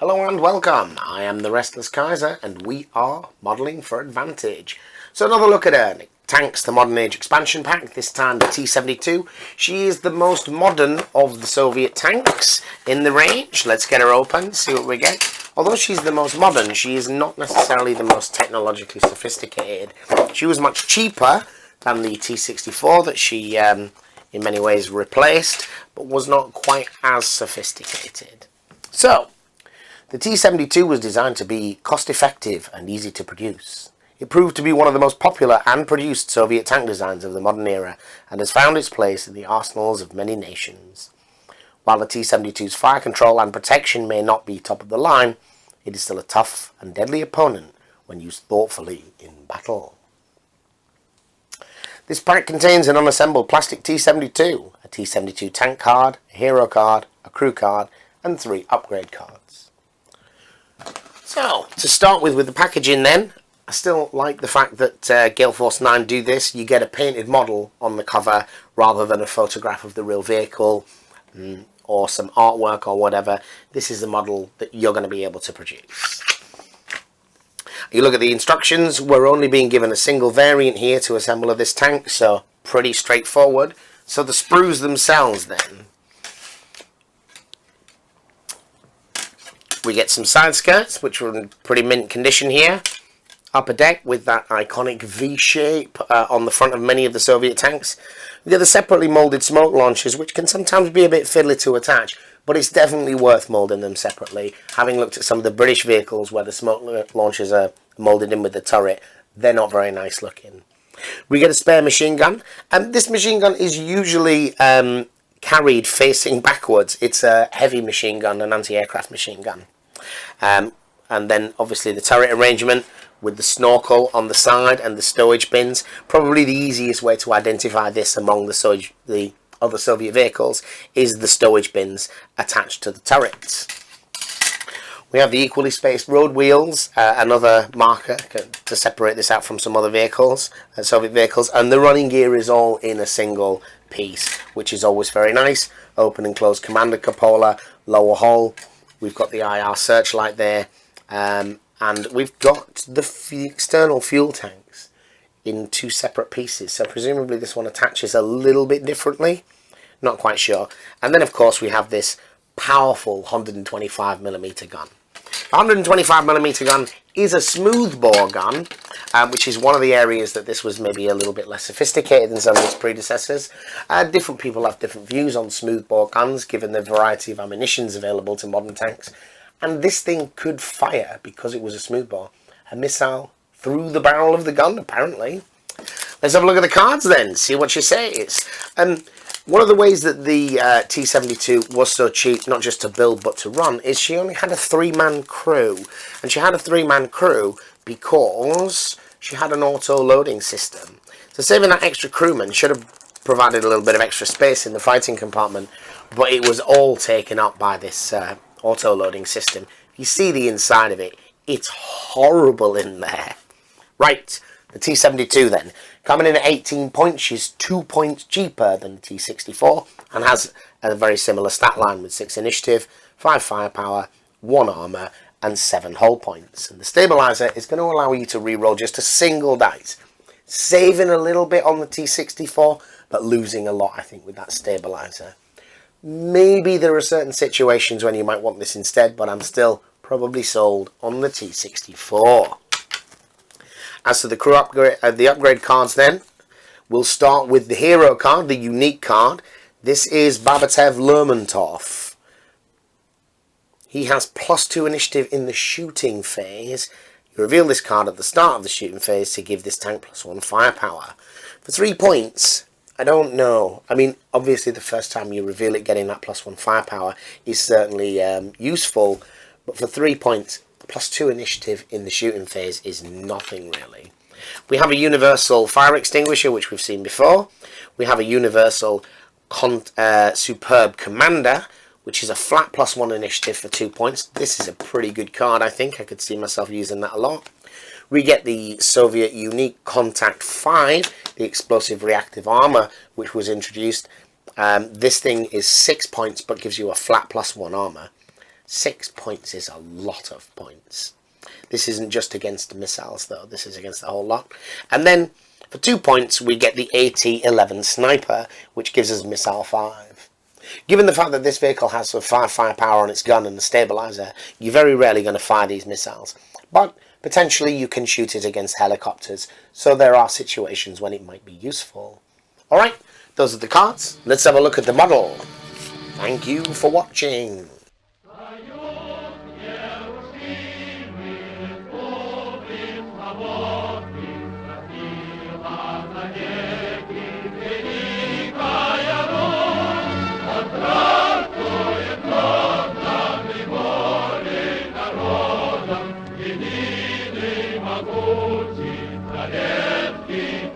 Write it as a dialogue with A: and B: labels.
A: Hello and welcome. I am the Restless Kaiser and we are modelling for Advantage. So another look at her. Tanks, the Modern Age expansion pack, this time the T-72. She is the most modern of the Soviet tanks in the range. Let's get her open, see what we get. Although she's the most modern, she is not necessarily the most technologically sophisticated. She was much cheaper than the T-64 that she in many ways replaced, but was not quite as sophisticated. So, the T-72 was designed to be cost-effective and easy to produce. It proved to be one of the most popular and produced Soviet tank designs of the modern era and has found its place in the arsenals of many nations. While the T-72's fire control and protection may not be top of the line, it is still a tough and deadly opponent when used thoughtfully in battle. This pack contains an unassembled plastic T-72, a T-72 tank card, a hero card, a crew card, and 3 upgrade cards. So, to start with the packaging then, I still like the fact that Gale Force 9 do this. You get a painted model on the cover rather than a photograph of the real vehicle or some artwork or whatever. This is the model that you're going to be able to produce. You look at the instructions, we're only being given a single variant here to assemble of this tank, so pretty straightforward. So the sprues themselves then. We get some side skirts, which are in pretty mint condition here. Upper deck with that iconic V shape on the front of many of the Soviet tanks. We get the separately moulded smoke launchers, which can sometimes be a bit fiddly to attach, but it's definitely worth moulding them separately. Having looked at some of the British vehicles where the smoke launchers are moulded in with the turret, they're not very nice looking. We get a spare machine gun, and this machine gun is usually carried facing backwards. It's a heavy machine gun, an anti-aircraft machine gun. And then obviously the turret arrangement with the snorkel on the side and the stowage bins. Probably the easiest way to identify this among the other Soviet vehicles is the stowage bins attached to the turrets. We have the equally spaced road wheels, another marker to separate this out from some other vehicles, Soviet vehicles, and the running gear is all in a single piece, which is always very nice. Open and close commander cupola, lower hull. We've got the IR searchlight there, and we've got the external fuel tanks in 2 separate pieces. So presumably this one attaches a little bit differently. Not quite sure. And then of course we have this powerful 125mm gun. The 125mm gun is a smoothbore gun, which is one of the areas that this was maybe a little bit less sophisticated than some of its predecessors. Different people have different views on smoothbore guns, given the variety of ammunitions available to modern tanks. And this thing could fire, because it was a smoothbore, a missile through the barrel of the gun, apparently. Let's have a look at the cards then, see what she says. One of the ways that the T-72 was so cheap, not just to build but to run, is she only had a 3-man crew. And she had a 3-man crew because she had an auto-loading system. So saving that extra crewman should have provided a little bit of extra space in the fighting compartment, but it was all taken up by this auto-loading system. You see the inside of it, it's horrible in there. Right, the T-72 then. Coming in at 18 points, she's 2 points cheaper than the T-64 and has a very similar stat line with 6 initiative, 5 firepower, 1 armour and 7 hull points. And the stabiliser is going to allow you to reroll just a single dice, saving a little bit on the T-64 but losing a lot, I think, with that stabiliser. Maybe there are certain situations when you might want this instead, but I'm still probably sold on the T-64. As to the crew upgrade, the upgrade cards then, we'll start with the hero card, the unique card. This is Babatev Lermontov. He has +2 initiative in the shooting phase. You reveal this card at the start of the shooting phase to give this tank +1 firepower. For 3 points, I don't know. I mean, obviously the first time you reveal it, getting that +1 firepower is certainly useful, but for 3 points, +2 initiative in the shooting phase is nothing really. We have a universal fire extinguisher, which we've seen before. We have a universal superb commander, which is a flat +1 initiative for 2 points. This is a pretty good card, I think. I could see myself using that a lot. We get the Soviet unique Contact 5, the explosive reactive armor, which was introduced. This thing is 6 points, but gives you a flat +1 armor. 6 points is a lot of points. This isn't just against missiles, though. This is against the whole lot. And then, for 2 points, we get the AT-11 Sniper, which gives us Missile 5. Given the fact that this vehicle has sort of 5 firepower on its gun and a stabilizer, you're very rarely going to fire these missiles. But potentially you can shoot it against helicopters, so there are situations when it might be useful. Alright, those are the cards. Let's have a look at the model. Thank you for watching.
B: Могучий, царевский,